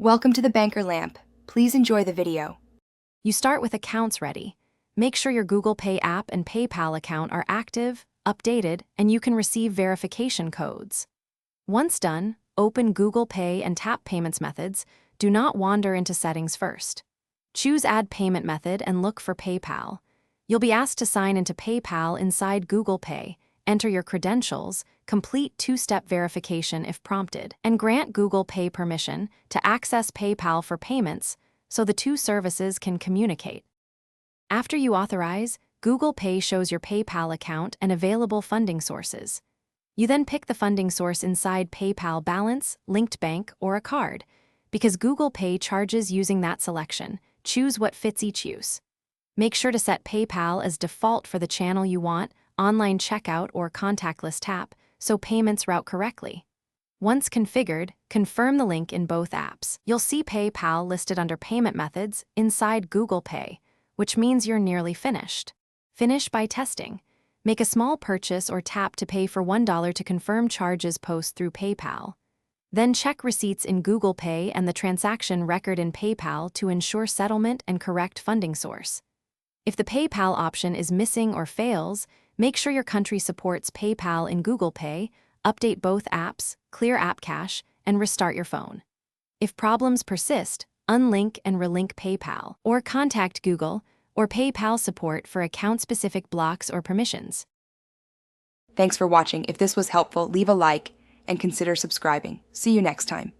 Welcome to the Banker Lamp. Please enjoy the video. You start with accounts ready. Make sure your Google Pay app and PayPal account are active, updated, and you can receive verification codes. Once done, open Google Pay and tap payments methods. Do not wander into settings first. Choose Add Payment Method and look for PayPal. You'll be asked to sign into PayPal inside Google Pay, enter your credentials, complete two-step verification if prompted, and grant Google Pay permission to access PayPal for payments so the two services can communicate. After you authorize, Google Pay shows your PayPal account and available funding sources. You then pick the funding source inside PayPal Balance, Linked Bank, or a card. Because Google Pay charges using that selection, choose what fits each use. Make sure to set PayPal as default for the channel you want, online checkout or contactless tap, so payments route correctly. Once configured, confirm the link in both apps. You'll see PayPal listed under Payment Methods inside Google Pay, which means you're nearly finished. Finish by testing. Make a small purchase or tap to pay for $1 to confirm charges post through PayPal. Then check receipts in Google Pay and the transaction record in PayPal to ensure settlement and correct funding source. If the PayPal option is missing or fails, make sure your country supports PayPal in Google Pay, update both apps, clear app cache, and restart your phone. If problems persist, unlink and relink PayPal, or contact Google or PayPal support for account-specific blocks or permissions. Thanks for watching. If this was helpful, leave a like and consider subscribing. See you next time.